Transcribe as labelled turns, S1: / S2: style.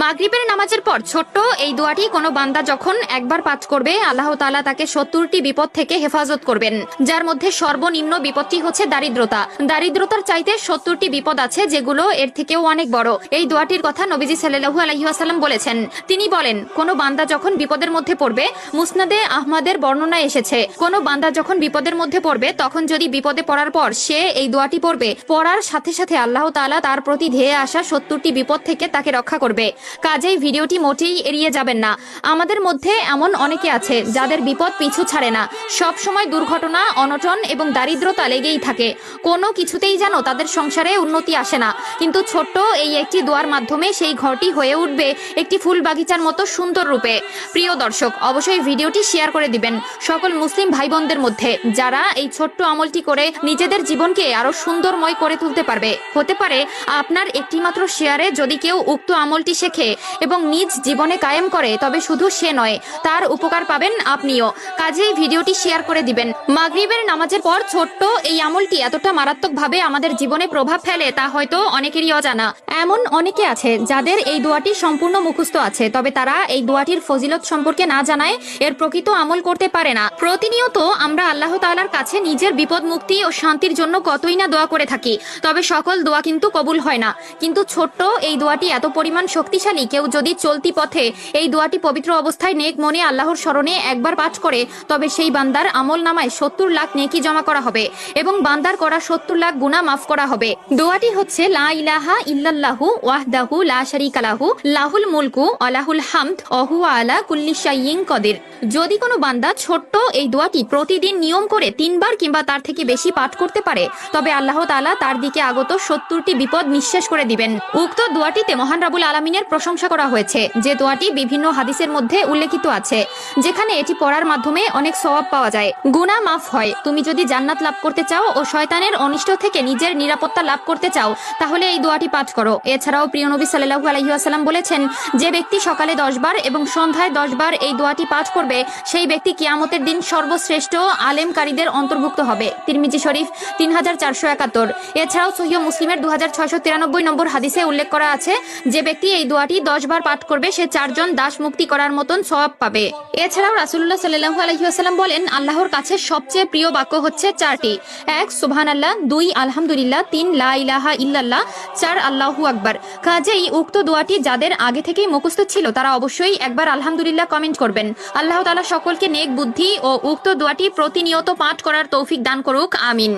S1: মাগরিবের নামাজের পর ছোট্ট এই দোয়াটি কোনো বান্দা যখন একবার পাঠ করবে, আল্লাহ তাআলা তাকে ৭০টি বিপদ থেকে হেফাজত করবেন, যার মধ্যে সর্বনিম্ন বিপদটি হচ্ছে দারিদ্রতা। দারিদ্রতার চাইতে ৭০টি বিপদ আছে যেগুলো এর থেকেও অনেক বড়। এই দোয়াটির কথা নবীজি সাল্লাল্লাহু আলাইহি ওয়াসাল্লাম বলেছেন। তিনি বলেন, কোনো বান্দা যখন বিপদের মধ্যে পড়বে, মুসনাদে আহমদের বর্ণনা এসেছে, কোনো বান্দা যখন বিপদের মধ্যে পড়বে তখন যদি বিপদে পড়ার পর সে এই দোয়াটি পড়বে, পড়ার সাথে সাথে আল্লাহ তাআলা তার প্রতি ধেয়ে আসা ৭০টি বিপদ থেকে তাকে রক্ষা করবে। কাজেই ভিডিওটি মোটেই এড়িয়ে যাবেন না। আমাদের মধ্যে এমন অনেকে আছে যাদের বিপদ পিছু ছাড়ে না, সব সময় দুর্ঘটনা, অনটন এবং দারিদ্রতা লেগেই থাকে। কোনো কিছুতেই যেন তাদের সংসারে উন্নতি আসে না। কিন্তু ছোট্ট এই একটি দোয়ার মাধ্যমে সেই ঘরটি হয়ে উঠবে একটি ফুল বাগিচার মতো সুন্দর রূপে। প্রিয় দর্শক, অবশ্যই ভিডিওটি শেয়ার করে দিবেন সকল মুসলিম ভাই বোনদের মধ্যে, যারা এই ছোট্ট আমলটি করে নিজেদের জীবনকে আরো সুন্দরময় করে তুলতে পারবে। হতে পারে আপনার একটি মাত্র শেয়ারে যদি কেউ উক্ত আমলটি শেখে এবং নিজ জীবনে কায়েম করে, তবে শুধু সে নয়, তার উপকার পাবেন আপনিও। কাজেই ভিডিওটি শেয়ার করে দিবেন। মাগরিবের নামাজের পর ছোট্ট এই আমলটি এতটা মারাত্মকভাবে আমাদের জীবনে প্রভাব ফেলে তা হয়তো অনেকেরই অজানা। এমন অনেকে আছে যাদের এই দোয়াটি সম্পূর্ণ মুখস্থ আছে, তবে তারা এই দোয়াটির ফজিলত সম্পর্কে না জানায় এর প্রকৃত আমল করতে পারে না। প্রতিনিয়ত আমরা আল্লাহ তাআলার কাছে নিজের বিপদ মুক্তি ও শান্তির জন্য কতই না দোয়া করে থাকি, তবে সকল দোয়া কিন্তু কবুল হয় না। কিন্তু ছোট্ট এই দোয়াটি এত পরিমাণ শক্তিশালী, কেউ যদি চলতি পথে এই দোয়াটি পবিত্র অবস্থায় নেক মনে আল্লাহর স্মরণে একবার পাঠ করে, তবে সেই বান্দার আমল নামায় ৭০ লাখ নেকি জমা করা হবে এবং বান্দার করা ৭০ লাখ গুনাহ মাফ করা হবে। দোয়াটি হচ্ছে লা ইলাহা ইল্লাল্লাহু ওয়াহদাহু লা শারীকা লাহু লাহুল মুলকু ওয়া লাহুল হামদ ওয়া হুয়া আলা কুল্লি শাইইন কদির। যদি কোনো বান্দা ছোট্ট এই দোয়াটি প্রতিদিন নিয়ম করে ৩ বার কিংবা তার থেকে বেশি পাঠ করতে পারে, তবে আল্লাহ তাআলা তার দিকে আগত ৭০টি বিপদ নিঃশেষ করে দিবেন। উক্ত দোয়াটিতে মহান রাব্বুল আলামিনের প্রশংসা করা হয়েছে, যে দোয়াটি বিভিন্ন হাদিসের মধ্যে উল্লেখিত আছে, যেখানে এটি পড়ার মাধ্যমে অনেক সওয়াব পাওয়া যায়, গুনাহ মাফ হয়। তুমি যদি জান্নাত লাভ করতে চাও ও শয়তানের অনিষ্ট থেকে নিজের নিরাপত্তা লাভ করতে চাও, তাহলে এই দোয়াটি পাঠ করো। এছাড়াও প্রিয় নবী সাল্লাল্লাহু আলাইহি ওয়াসাল্লাম বলেছেন, যে ব্যক্তি সকালে 10 বার এবং সন্ধ্যায় 10 বার এই দোয়াটি পাঠ করবে, সেই ব্যক্তি কিয়ামতের দিন সর্বশ্রেষ্ঠ আলেমকারীদের অন্তর্ভুক্ত হবে। তিরমিজি শরীফ 3471। এছাড়াও সহিহ মুসলিমের 2693 নম্বর হাদিসে উল্লেখ করা আছে, যে ব্যক্তি এই দোয়াটি 10 বার পাঠ করবে সে 4 জন দাস মুক্তি করার মতন সওয়াব পাবে। এছাড়াও রাসূলুল্লাহ সাল্লাল্লাহু আলাইহি ওয়াসাল্লাম বলেন, আল্লাহর কাছে সবচেয়ে প্রিয় বাক্য হচ্ছে 4টি: 1 সুবহানাল্লাহ, 2 আলহামদুলিল্লাহ, 3 লা ইলাহা ইল্লাল্লাহ, 4 আল্লাহু আকবার। কাজেই উক্ত দোয়াটি যাদের আগে থেকেই মুখস্থ ছিল তারা অবশ্যই একবার আলহামদুলিল্লাহ কমেন্ট করবেন। আল্লাহ তাআলা সকলকে নেক বুদ্ধি ও উক্ত দোয়াটি প্রতিনিয়ত পাঠ করার তৌফিক দান করুক, আমিন।